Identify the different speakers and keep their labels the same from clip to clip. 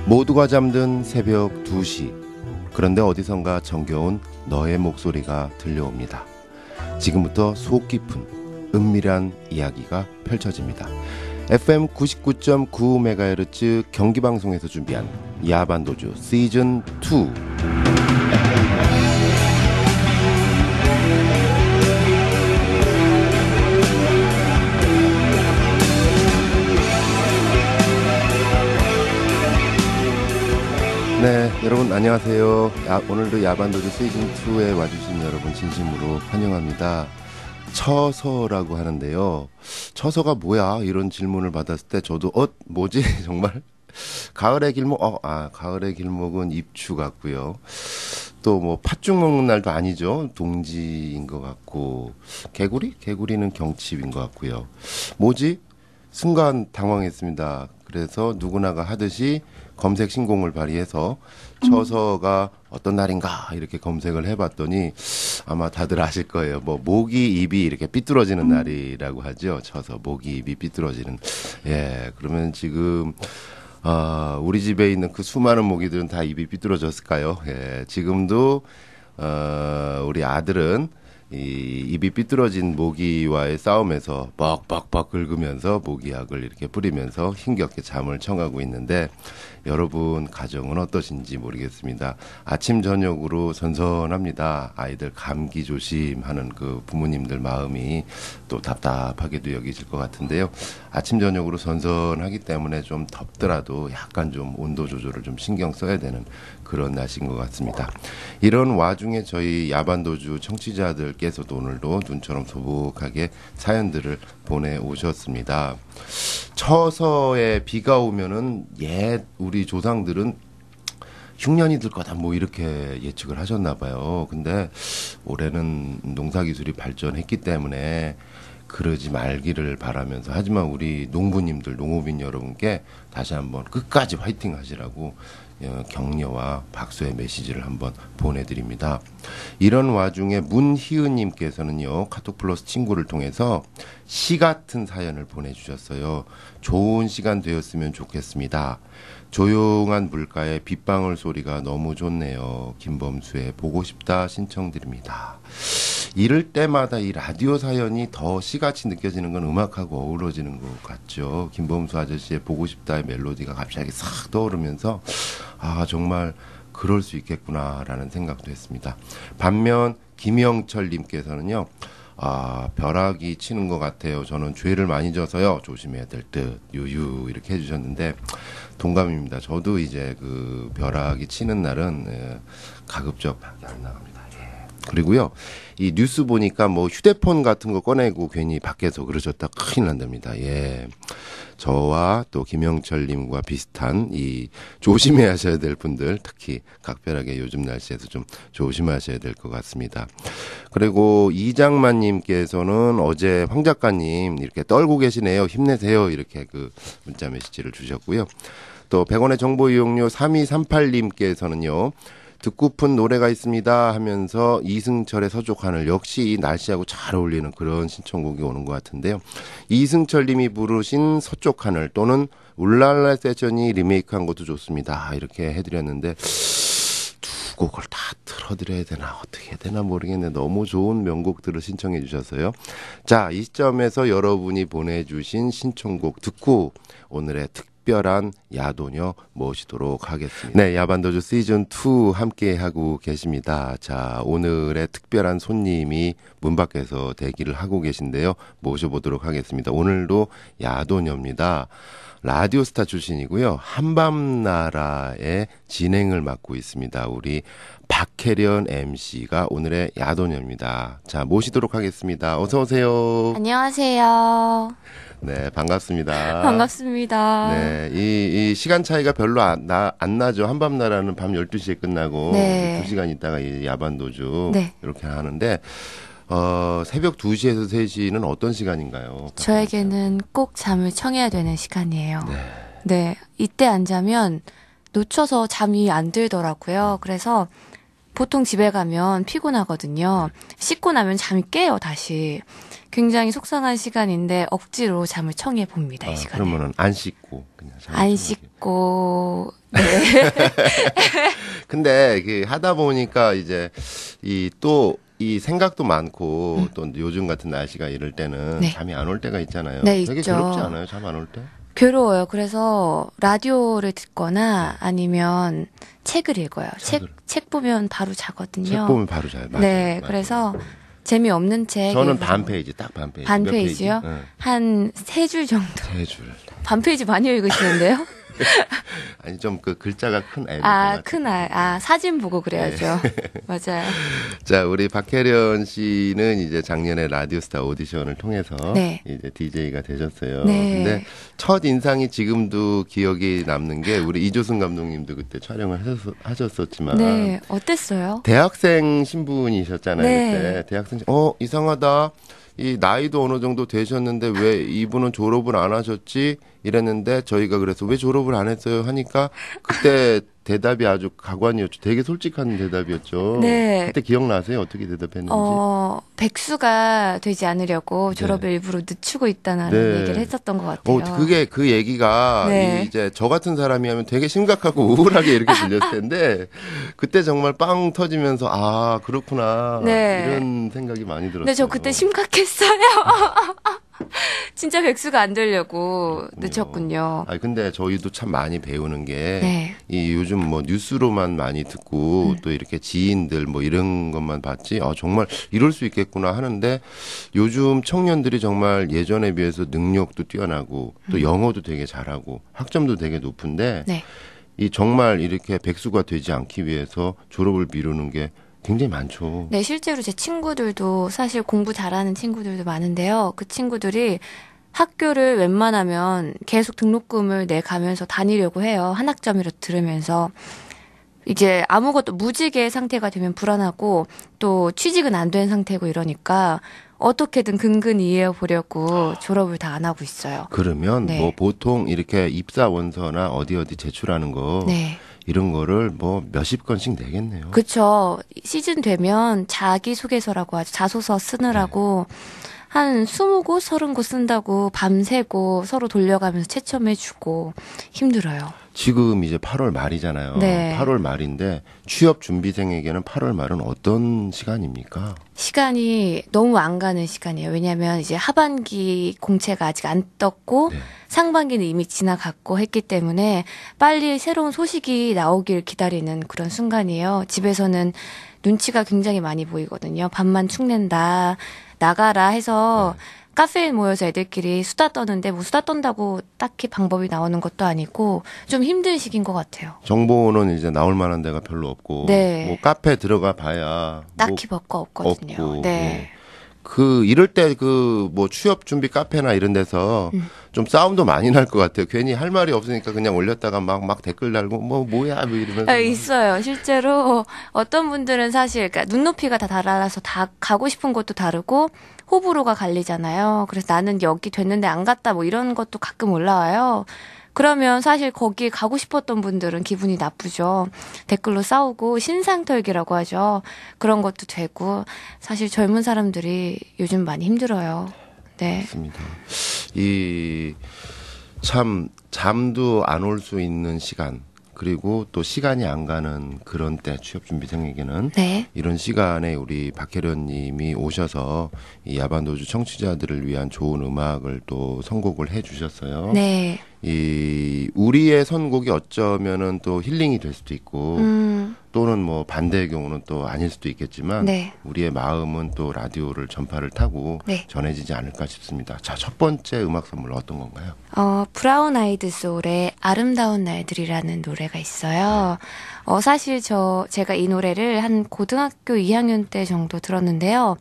Speaker 1: 모두가 잠든 새벽 2시. 그런데 어디선가 정겨운 너의 목소리가 들려옵니다. 지금부터 속 깊은 은밀한 이야기가 펼쳐집니다. FM 99.9MHz 경기방송에서 준비한 야반도주 시즌 2. 네, 여러분 안녕하세요. 오늘도 야반도주 시즌2에 와주신 여러분 진심으로 환영합니다. 처서라고 하는데요. 처서가 뭐야? 이런 질문을 받았을 때 저도 뭐지? 정말? 가을의 길목? 가을의 길목은 입추 같고요. 또 뭐 팥죽 먹는 날도 아니죠. 동지인 것 같고. 개구리? 개구리는 경칩인 것 같고요. 뭐지? 순간 당황했습니다. 그래서 누구나가 하듯이 검색 신공을 발휘해서 처서가 어떤 날인가 이렇게 검색을 해봤더니 아마 다들 아실 거예요. 뭐 목이 입이 이렇게 삐뚤어지는 날이라고 하죠. 처서 목이 입이 삐뚤어지는. 예, 그러면 지금 우리 집에 있는 그 수많은 모기들은 다 입이 삐뚤어졌을까요? 예, 지금도 우리 아들은 이 입이 삐뚤어진 모기와의 싸움에서 뻑뻑뻑 긁으면서 모기약을 이렇게 뿌리면서 힘겹게 잠을 청하고 있는데 여러분 가정은 어떠신지 모르겠습니다. 아침 저녁으로 선선합니다. 아이들 감기 조심하는 그 부모님들 마음이 또 답답하게도 여기실 것 같은데요. 아침 저녁으로 선선하기 때문에 좀 덥더라도 약간 좀 온도 조절을 좀 신경 써야 되는 그런 날씨인 것 같습니다. 이런 와중에 저희 야반도주 청취자들께서도 오늘도 눈처럼 소복하게 사연들을 보내오셨습니다. 처서에 비가 오면은 우리 조상들은 흉년이 들 거다 뭐 이렇게 예측을 하셨나 봐요. 근데 올해는 농사기술이 발전했기 때문에 그러지 말기를 바라면서, 하지만 우리 농부님들, 농업인 여러분께 다시 한번 끝까지 화이팅 하시라고 격려와 박수의 메시지를 한번 보내드립니다. 이런 와중에 문희은님께서는요, 카톡 플러스 친구를 통해서 시 같은 사연을 보내주셨어요. 좋은 시간 되었으면 좋겠습니다. 조용한 물가에 빗방울 소리가 너무 좋네요. 김범수의 보고 싶다 신청드립니다. 이럴 때마다 이 라디오 사연이 더 시같이 느껴지는 건 음악하고 어우러지는 것 같죠. 김범수 아저씨의 보고 싶다의 멜로디가 갑자기 싹 떠오르면서 정말 그럴 수 있겠구나라는 생각도 했습니다. 반면 김영철님께서는요, 벼락이 치는 것 같아요. 저는 죄를 많이 져서요. 조심해야 될 듯. 유유 이렇게 해주셨는데 동감입니다. 저도 이제 그 벼락이 치는 날은 가급적 밖에 안 나갑니다. 그리고요, 이 뉴스 보니까 뭐 휴대폰 같은 거 꺼내고 괜히 밖에서 그러셨다 큰일 난답니다. 예. 저와 또 김영철님과 비슷한 이 조심해야 하셔야 될 분들, 특히 각별하게 요즘 날씨에서 좀 조심하셔야 될 것 같습니다. 그리고 이장만님께서는 어제 황 작가님 이렇게 떨고 계시네요. 힘내세요. 이렇게 그 문자 메시지를 주셨고요. 또 100원의 정보 이용료 3238님께서는요. 듣고픈 노래가 있습니다 하면서 이승철의 서쪽 하늘, 역시 이 날씨하고 잘 어울리는 그런 신청곡이 오는 것 같은데요. 이승철 님이 부르신 서쪽 하늘 또는 울랄라 세션이 리메이크한 것도 좋습니다. 이렇게 해드렸는데 두 곡을 다 틀어드려야 되나 어떻게 해야 되나 모르겠는데 너무 좋은 명곡들을 신청해 주셔서요. 자, 이 시점에서 여러분이 보내주신 신청곡 듣고 오늘의 특별한 야도녀 모시도록 하겠습니다. 네, 야반도주 시즌2 함께하고 계십니다. 자, 오늘의 특별한 손님이 문 밖에서 대기를 하고 계신데요. 모셔보도록 하겠습니다. 오늘도 야도녀입니다. 라디오 스타 출신이고요. 한밤나라의 진행을 맡고 있습니다. 우리 박혜련 MC가 오늘의 야도녀입니다. 자, 모시도록 하겠습니다. 어서 오세요.
Speaker 2: 안녕하세요.
Speaker 1: 네, 반갑습니다.
Speaker 2: 반갑습니다.
Speaker 1: 네, 이 시간 차이가 별로 안 나죠. 한밤나라는 밤 12시에 끝나고
Speaker 2: 네.
Speaker 1: 2시간 있다가 이 야반도주
Speaker 2: 네.
Speaker 1: 이렇게 하는데 새벽 2시에서 3시는 어떤 시간인가요?
Speaker 2: 저에게는 꼭 잠을 청해야 되는 시간이에요.
Speaker 1: 네.
Speaker 2: 네, 이때 안 자면 놓쳐서 잠이 안 들더라고요. 그래서 보통 집에 가면 피곤하거든요. 씻고 나면 잠이 깨요, 다시. 굉장히 속상한 시간인데 억지로 잠을 청해 봅니다, 이 시간에.
Speaker 1: 그러면은 안 씻고 그냥
Speaker 2: 안 씻고 네.
Speaker 1: 근데 하다 보니까 이제 이 생각도 많고 또 요즘 같은 날씨가 이럴 때는
Speaker 2: 네.
Speaker 1: 잠이 안 올 때가 있잖아요.
Speaker 2: 네,
Speaker 1: 되게
Speaker 2: 있죠.
Speaker 1: 괴롭지 않아요? 잠 안 올 때?
Speaker 2: 괴로워요. 그래서 라디오를 듣거나 아니면 책을 읽어요. 책 보면 바로 자거든요.
Speaker 1: 책 보면 바로 자요. 맞아요.
Speaker 2: 네,
Speaker 1: 맞아요.
Speaker 2: 그래서 재미없는 책.
Speaker 1: 저는 반 페이지, 딱 반 페이지.
Speaker 2: 반
Speaker 1: 몇
Speaker 2: 페이지요?
Speaker 1: 페이지? 네.
Speaker 2: 한 3줄 정도.
Speaker 1: 3줄.
Speaker 2: 반 페이지 많이 읽으시는데요?
Speaker 1: 아니, 좀 글자가 큰 애.
Speaker 2: 큰 알. 사진 보고 그래야죠. 맞아요.
Speaker 1: 자, 우리 박혜련 씨는 이제 작년에 라디오스타 오디션을 통해서
Speaker 2: 네.
Speaker 1: 이제 DJ가 되셨어요.
Speaker 2: 네.
Speaker 1: 근데 첫 인상이 지금도 기억이 남는 게 우리 이조승 감독님도 그때 촬영을 하셨었지만
Speaker 2: 네, 어땠어요?
Speaker 1: 대학생 신분이셨잖아요.
Speaker 2: 네.
Speaker 1: 그때 대학생 이상하다. 이 나이도 어느 정도 되셨는데 왜 이분은 졸업을 안 하셨지? 이랬는데 저희가 그래서 왜 졸업을 안 했어요? 하니까 그때 대답이 아주 가관이었죠. 되게 솔직한 대답이었죠.
Speaker 2: 네.
Speaker 1: 그때 기억나세요? 어떻게 대답했는지?
Speaker 2: 백수가 되지 않으려고 졸업을 일부러 늦추고 있다는
Speaker 1: 네.
Speaker 2: 얘기를 했었던 것 같아요.
Speaker 1: 그게 그 얘기가
Speaker 2: 네.
Speaker 1: 이제 저 같은 사람이 하면 되게 심각하고 우울하게 이렇게 들렸을 텐데 그때 정말 빵 터지면서 아 그렇구나
Speaker 2: 네.
Speaker 1: 이런 생각이 많이 들었어요.
Speaker 2: 근데 저 그때 심각했어요. 진짜 백수가 안 되려고 늦췄군요.
Speaker 1: 근데 저희도 참 많이 배우는 게
Speaker 2: 네.
Speaker 1: 이 요즘 뭐 뉴스로만 많이 듣고 또 이렇게 지인들 뭐 이런 것만 봤지 정말 이럴 수 있겠구나 하는데 요즘 청년들이 정말 예전에 비해서 능력도 뛰어나고 또 영어도 되게 잘하고 학점도 되게 높은데
Speaker 2: 네.
Speaker 1: 이 정말 이렇게 백수가 되지 않기 위해서 졸업을 미루는 게 굉장히 많죠.
Speaker 2: 네, 실제로 제 친구들도 사실 공부 잘하는 친구들도 많은데요. 그 친구들이 학교를 웬만하면 계속 등록금을 내가면서 다니려고 해요. 한 학점이라도 들으면서. 이제 아무것도 무직의 상태가 되면 불안하고 또 취직은 안 된 상태고 이러니까 어떻게든 근근히 이해해 보려고 졸업을 다 안 하고 있어요.
Speaker 1: 그러면
Speaker 2: 네.
Speaker 1: 뭐 보통 이렇게 입사 원서나 어디 제출하는 거
Speaker 2: 네.
Speaker 1: 이런 거를 뭐 몇십 건씩 내겠네요.
Speaker 2: 그쵸. 시즌 되면 자기소개서라고 하죠. 자소서 쓰느라고 한 20곳, 30곳 쓴다고 밤새고 서로 돌려가면서 채점해주고 힘들어요.
Speaker 1: 지금 이제 8월 말이잖아요.
Speaker 2: 네.
Speaker 1: 8월 말인데 취업 준비생에게는 8월 말은 어떤 시간입니까?
Speaker 2: 시간이 너무 안 가는 시간이에요. 왜냐하면 이제 하반기 공채가 아직 안 떴고
Speaker 1: 네.
Speaker 2: 상반기는 이미 지나갔고 했기 때문에 빨리 새로운 소식이 나오길 기다리는 그런 순간이에요. 집에서는 눈치가 굉장히 많이 보이거든요. 밥만 축낸다, 나가라 해서 카페에 모여서 애들끼리 수다 떠는데 뭐 수다 떤다고 딱히 방법이 나오는 것도 아니고 좀 힘든 시기인 것 같아요.
Speaker 1: 정보는 이제 나올 만한 데가 별로 없고
Speaker 2: 네.
Speaker 1: 뭐 카페 들어가 봐야
Speaker 2: 딱히 먹고 없거든요.
Speaker 1: 없고,
Speaker 2: 네.
Speaker 1: 이럴 때 뭐 취업 준비 카페나 이런 데서 좀 싸움도 많이 날 것 같아요. 괜히 할 말이 없으니까 그냥 올렸다가 막 댓글 달고 뭐야 뭐 이러면서.
Speaker 2: 있어요. 실제로 어떤 분들은 사실 그러니까 눈높이가 다 달라서 다 가고 싶은 곳도 다르고 호불호가 갈리잖아요. 그래서 나는 여기 됐는데 안 갔다 뭐 이런 것도 가끔 올라와요. 그러면 사실 거기 가고 싶었던 분들은 기분이 나쁘죠. 댓글로 싸우고 신상털기라고 하죠. 그런 것도 되고 사실 젊은 사람들이 요즘 많이 힘들어요. 네.
Speaker 1: 맞습니다. 참 잠도 안 올 수 있는 시간 그리고 또 시간이 안 가는 그런 때 취업준비생에게는
Speaker 2: 네.
Speaker 1: 이런 시간에 우리 박혜련 님이 오셔서 이 야반도주 청취자들을 위한 좋은 음악을 또 선곡을 해 주셨어요.
Speaker 2: 네.
Speaker 1: 우리의 선곡이 어쩌면은 또 힐링이 될 수도 있고 또는 뭐 반대의 경우는 또 아닐 수도 있겠지만
Speaker 2: 네.
Speaker 1: 우리의 마음은 또 라디오를 전파를 타고
Speaker 2: 네.
Speaker 1: 전해지지 않을까 싶습니다. 자, 첫 번째 음악 선물 어떤 건가요?
Speaker 2: 브라운 아이드 소울의 아름다운 날들이라는 노래가 있어요. 사실 제가 이 노래를 한 고등학교 2학년 때 정도 들었는데요.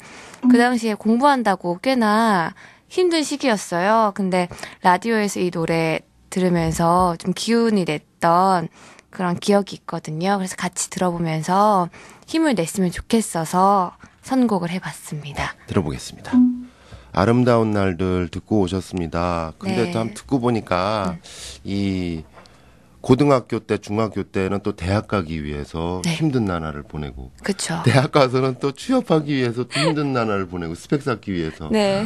Speaker 2: 그 당시에 공부한다고 꽤나 힘든 시기였어요. 근데 라디오에서 이 노래 들으면서 좀 기운이 냈던 그런 기억이 있거든요. 그래서 같이 들어보면서 힘을 냈으면 좋겠어서 선곡을 해봤습니다.
Speaker 1: 들어보겠습니다. 아름다운 날들 듣고 오셨습니다. 근데
Speaker 2: 네.
Speaker 1: 참 듣고 보니까 이 고등학교 때, 중학교 때는 또 대학 가기 위해서
Speaker 2: 네.
Speaker 1: 힘든 나날을 보내고
Speaker 2: 그쵸.
Speaker 1: 대학 가서는 또 취업하기 위해서 또 힘든 나날을 보내고 스펙 쌓기 위해서
Speaker 2: 네.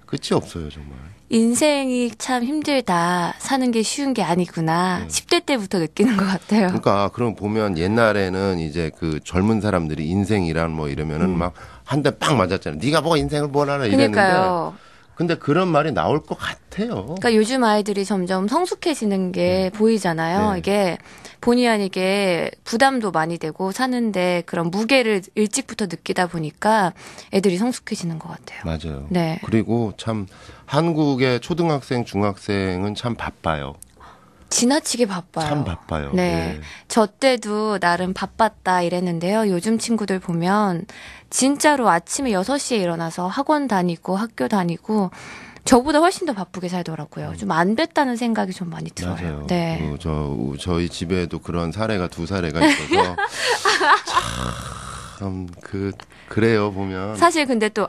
Speaker 1: 끝이 없어요 정말.
Speaker 2: 인생이 참 힘들다. 사는 게 쉬운 게 아니구나. 10대 때부터 느끼는 것 같아요.
Speaker 1: 그러니까 그럼 보면 옛날에는 이제 그 젊은 사람들이 인생이란 뭐 이러면은 막 한 대 빵 맞았잖아요. 네가 뭐 인생을 뭘 알아 이랬는데.
Speaker 2: 그러니까요.
Speaker 1: 근데 그런 말이 나올 것 같아요.
Speaker 2: 그러니까 요즘 아이들이 점점 성숙해지는 게 보이잖아요.
Speaker 1: 네.
Speaker 2: 이게 본의 아니게 부담도 많이 되고 사는데 그런 무게를 일찍부터 느끼다 보니까 애들이 성숙해지는 것 같아요.
Speaker 1: 맞아요.
Speaker 2: 네.
Speaker 1: 그리고 참 한국의 초등학생, 중학생은 참 바빠요.
Speaker 2: 지나치게 바빠요.
Speaker 1: 참 바빠요.
Speaker 2: 네.
Speaker 1: 예.
Speaker 2: 저 때도 나름 바빴다 이랬는데요. 요즘 친구들 보면 진짜로 아침에 6시에 일어나서 학원 다니고 학교 다니고 저보다 훨씬 더 바쁘게 살더라고요. 좀 안 됐다는 생각이 좀 많이 들어요.
Speaker 1: 맞아요.
Speaker 2: 네.
Speaker 1: 저희 집에도 그런 사례가 2사례가 있어서 참 그래요 보면.
Speaker 2: 사실 근데 또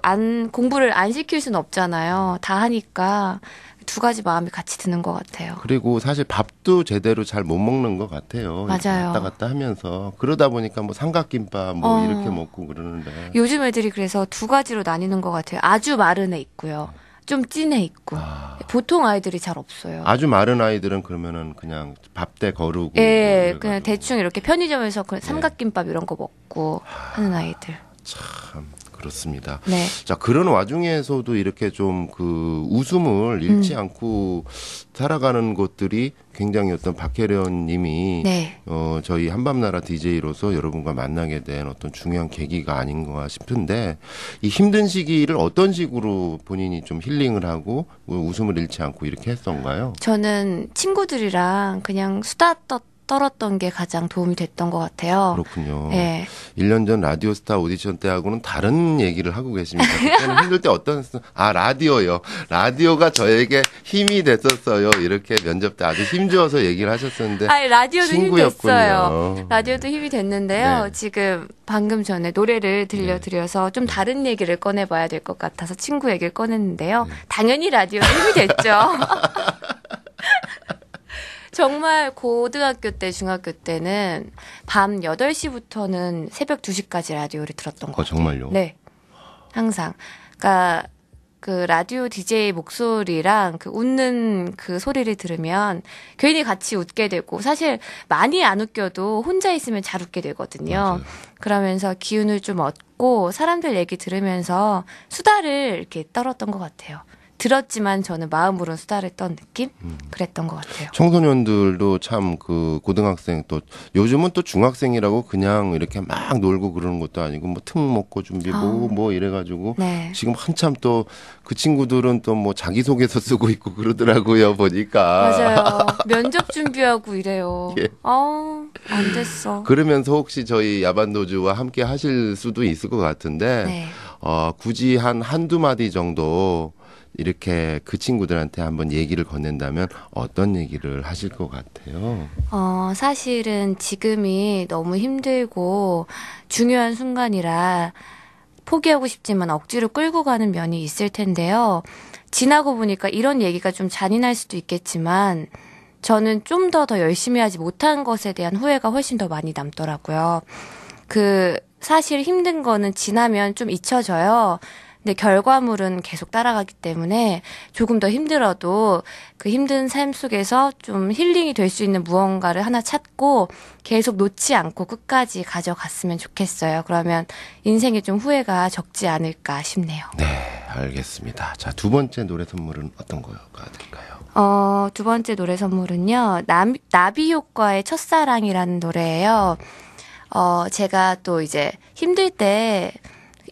Speaker 2: 공부를 안 시킬 수는 없잖아요. 다 하니까 두 가지 마음이 같이 드는 것 같아요.
Speaker 1: 그리고 사실 밥도 제대로 잘 못 먹는 것 같아요. 이렇게
Speaker 2: 맞아요.
Speaker 1: 왔다 갔다 하면서 그러다 보니까 뭐 삼각김밥 뭐 이렇게 먹고 그러는데.
Speaker 2: 요즘 애들이 그래서 두 가지로 나뉘는 것 같아요. 아주 마른 애 있고요. 좀 찐 애 있고. 보통 아이들이 잘 없어요.
Speaker 1: 아주 마른 아이들은 그러면은 그냥 밥대 거르고.
Speaker 2: 예,
Speaker 1: 뭐
Speaker 2: 그냥
Speaker 1: 이래가지고.
Speaker 2: 대충 이렇게 편의점에서 그 삼각김밥 이런 거 먹고 하는 아이들.
Speaker 1: 참 그렇습니다.
Speaker 2: 네.
Speaker 1: 자, 그런 와중에서도 이렇게 좀 그 웃음을 잃지 않고 살아가는 것들이 굉장히 어떤 박혜련 님이
Speaker 2: 네.
Speaker 1: 저희 한밤나라 DJ로서 여러분과 만나게 된 어떤 중요한 계기가 아닌가 싶은데 이 힘든 시기를 어떤 식으로 본인이 좀 힐링을 하고 웃음을 잃지 않고 이렇게 했던가요?
Speaker 2: 저는 친구들이랑 그냥 수다 떨었던 게 가장 도움이 됐던 것 같아요.
Speaker 1: 그렇군요.
Speaker 2: 네.
Speaker 1: 1년 전 라디오스타 오디션 때하고는 다른 얘기를 하고 계십니다. 그때는 힘들 때 라디오요. 라디오가 저에게 힘이 됐었어요. 이렇게 면접 때 아주 힘주어서 얘기를 하셨었는데.
Speaker 2: 아니, 라디오도 힘이
Speaker 1: 친구였군요.
Speaker 2: 됐어요. 라디오도 힘이 됐는데요.
Speaker 1: 네.
Speaker 2: 지금 방금 전에 노래를 들려드려서 좀 다른 얘기를 꺼내봐야 될 것 같아서 친구 얘기를 꺼냈는데요. 당연히 라디오도 힘이 됐죠. 정말 고등학교 때, 중학교 때는 밤 8시부터는 새벽 2시까지 라디오를 들었던 것 같아요.
Speaker 1: 정말요?
Speaker 2: 네. 항상. 그러니까 그 라디오 DJ 목소리랑 그 웃는 그 소리를 들으면 괜히 같이 웃게 되고 사실 많이 안 웃겨도 혼자 있으면 잘 웃게 되거든요.
Speaker 1: 맞아요.
Speaker 2: 그러면서 기운을 좀 얻고 사람들 얘기 들으면서 수다를 이렇게 떨었던 것 같아요. 들었지만 저는 마음으로는 수다를 떤 느낌? 그랬던 것 같아요.
Speaker 1: 청소년들도 참 그 고등학생 또 요즘은 또 중학생이라고 그냥 이렇게 막 놀고 그러는 것도 아니고 뭐 특목고 준비 뭐 이래가지고
Speaker 2: 네.
Speaker 1: 지금 한참 또 그 친구들은 또 뭐 자기소개서 쓰고 있고 그러더라고요 보니까.
Speaker 2: 맞아요. 면접 준비하고 이래요.
Speaker 1: 예.
Speaker 2: 안 됐어.
Speaker 1: 그러면서 혹시 저희 야반도주와 함께 하실 수도 있을 것 같은데
Speaker 2: 네.
Speaker 1: 굳이 한두 마디 정도 이렇게 그 친구들한테 한번 얘기를 건넨다면 어떤 얘기를 하실 것 같아요?
Speaker 2: 사실은 지금이 너무 힘들고 중요한 순간이라 포기하고 싶지만 억지로 끌고 가는 면이 있을 텐데요. 지나고 보니까 이런 얘기가 좀 잔인할 수도 있겠지만 저는 좀 더 열심히 하지 못한 것에 대한 후회가 훨씬 더 많이 남더라고요. 사실 힘든 거는 지나면 좀 잊혀져요. 근데 결과물은 계속 따라가기 때문에 조금 더 힘들어도 그 힘든 삶 속에서 좀 힐링이 될 수 있는 무언가를 하나 찾고 계속 놓지 않고 끝까지 가져갔으면 좋겠어요. 그러면 인생에 좀 후회가 적지 않을까 싶네요.
Speaker 1: 네, 알겠습니다. 자, 두 번째 노래 선물은 어떤 거가 될까요?
Speaker 2: 두 번째 노래 선물은요. 나비효과의 첫사랑이라는 노래예요. 제가 또 이제 힘들 때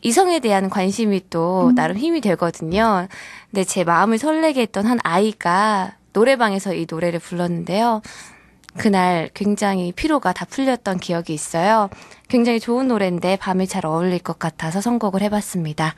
Speaker 2: 이성에 대한 관심이 또 나름 힘이 되거든요. 근데 제 마음을 설레게 했던 한 아이가 노래방에서 이 노래를 불렀는데요. 그날 굉장히 피로가 다 풀렸던 기억이 있어요. 굉장히 좋은 노래인데 밤에 잘 어울릴 것 같아서 선곡을 해봤습니다.